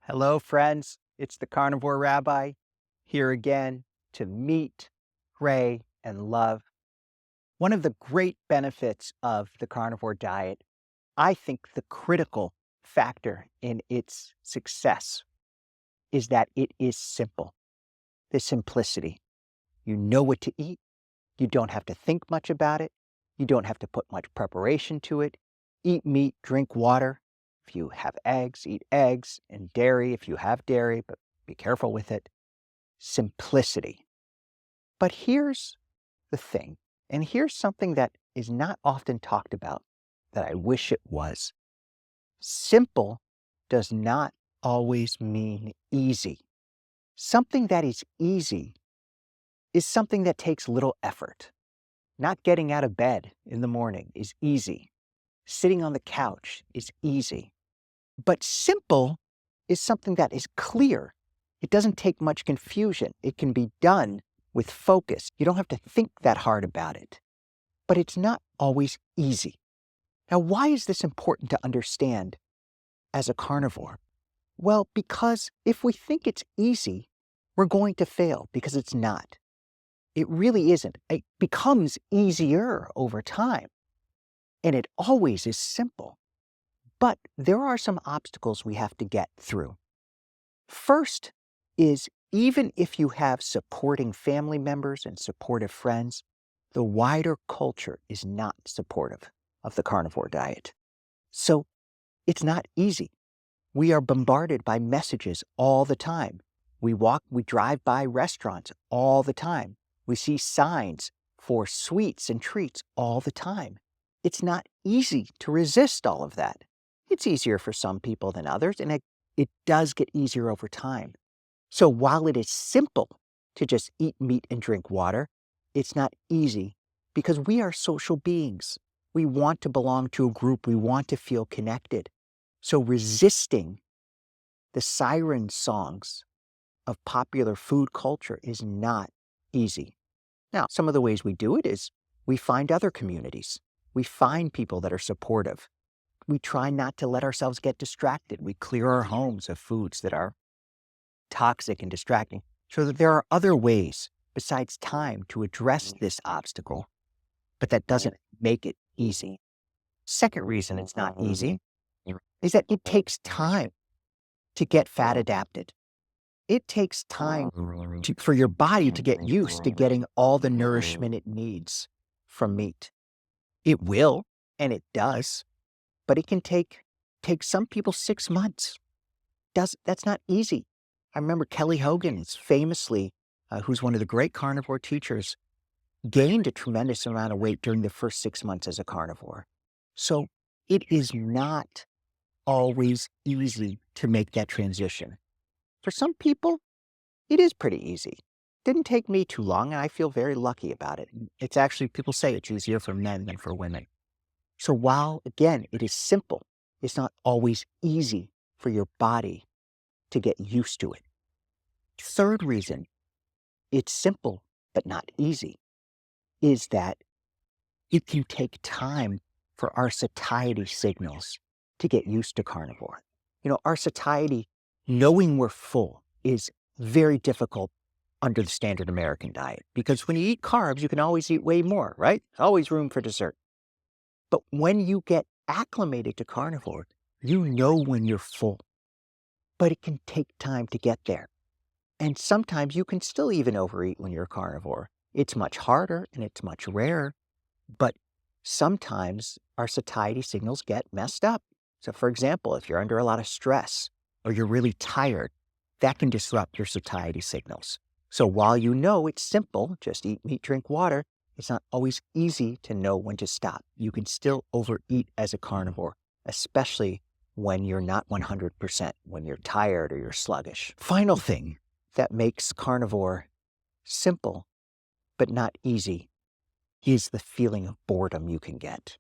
Hello, friends. It's the Carnivore Rabbi here again to meet, pray, and love. One of the great benefits of the carnivore diet, I think the critical factor in its success is that it is simple. The simplicity. You know what to eat. You don't have to think much about it. You don't have to put much preparation to it. Eat meat, drink water. If you have eggs, eat eggs, and dairy if you have dairy, but be careful with it. Simplicity. But here's the thing, and here's something that is not often talked about that I wish it was. Simple does not always mean easy. Something that is easy is something that takes little effort. Not getting out of bed in the morning is easy. Sitting on the couch is easy. But simple is something that is clear. It doesn't take much confusion. It can be done with focus. You don't have to think that hard about it. But it's not always easy. Now, why is this important to understand as a carnivore? Well, because if we think it's easy, we're going to fail because it's not. It really isn't. It becomes easier over time. And it always is simple. But there are some obstacles we have to get through. First is even if you have supporting family members and supportive friends, the wider culture is not supportive of the carnivore diet. So it's not easy. We are bombarded by messages all the time. We drive by restaurants all the time. We see signs for sweets and treats all the time. It's not easy to resist all of that. It's easier for some people than others, and it does get easier over time. So while it is simple to just eat meat and drink water, it's not easy because we are social beings. We want to belong to a group. We want to feel connected. So resisting the siren songs of popular food culture is not easy. Now, some of the ways we do it is we find other communities. We find people that are supportive. We try not to let ourselves get distracted. We clear our homes of foods that are toxic and distracting so that there are other ways besides time to address this obstacle, but that doesn't make it easy. Second reason it's not easy is that it takes time to get fat adapted. It takes time for your body to get used to getting all the nourishment it needs from meat. It will, and it does, but it can take some people 6 months. That's not easy. I remember Kelly Hogan is famously, who's one of the great carnivore teachers, gained a tremendous amount of weight during the first 6 months as a carnivore. So it is not always easy to make that transition. For some people, it is pretty easy. Didn't take me too long, and I feel very lucky about it. It's actually, people say it's easier for men than for women. So while, again, it is simple, it's not always easy for your body to get used to it. Third reason it's simple but not easy is that it can take time for our satiety signals to get used to carnivore. You know, our satiety, knowing we're full, is very difficult under the standard American diet because when you eat carbs, you can always eat way more, right? Always room for dessert. But when you get acclimated to carnivore, you know when you're full. But it can take time to get there. And sometimes you can still even overeat when you're a carnivore. It's much harder and it's much rarer, but sometimes our satiety signals get messed up. So for example, if you're under a lot of stress or you're really tired, that can disrupt your satiety signals. So while you know it's simple, just eat meat, drink water, it's not always easy to know when to stop. You can still overeat as a carnivore, especially when you're not 100%, when you're tired or you're sluggish. Final thing that makes carnivore simple but not easy is the feeling of boredom you can get.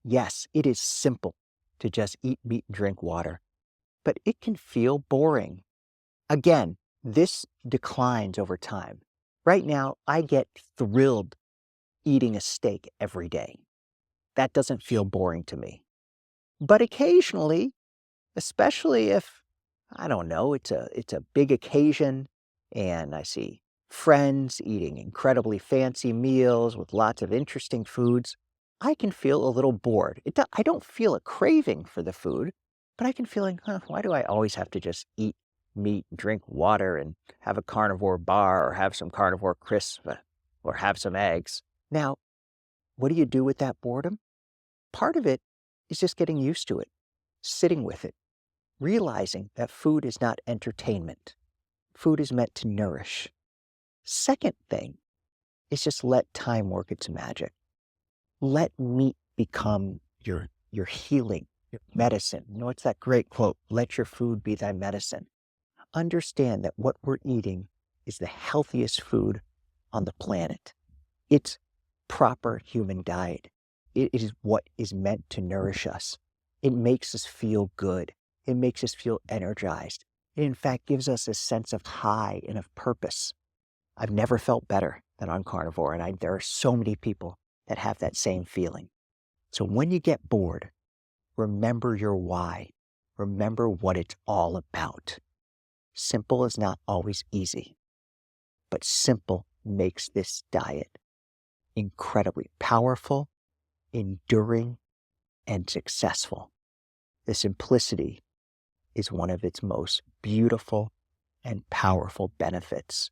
Yes, it is simple to just eat meat and drink water, but it can feel boring. Again, this declines over time. Right now, I get thrilled eating a steak every day. That doesn't feel boring to me. But occasionally, especially if I don't know, it's a big occasion and I see friends eating incredibly fancy meals with lots of interesting foods, I can feel a little bored. I don't feel a craving for the food, but I can feel like, huh, why do I always have to just eat meat, drink water, and have a carnivore bar or have some carnivore crisp or have some eggs? Now, what do you do with that boredom? Part of it is just getting used to it, sitting with it, realizing that food is not entertainment. Food is meant to nourish. Second thing is just let time work its magic. Let meat become your healing, your medicine. You know, it's that great quote, let your food be thy medicine. Understand that what we're eating is the healthiest food on the planet. It's proper human diet. It is what is meant to nourish us. It makes us feel good. It makes us feel energized. It, in fact, gives us a sense of high and of purpose. I've never felt better than on carnivore, and there are so many people that have that same feeling. So when you get bored, remember your why. Remember what it's all about. Simple is not always easy, but simple makes this diet incredibly powerful, enduring, and successful. The simplicity is one of its most beautiful and powerful benefits.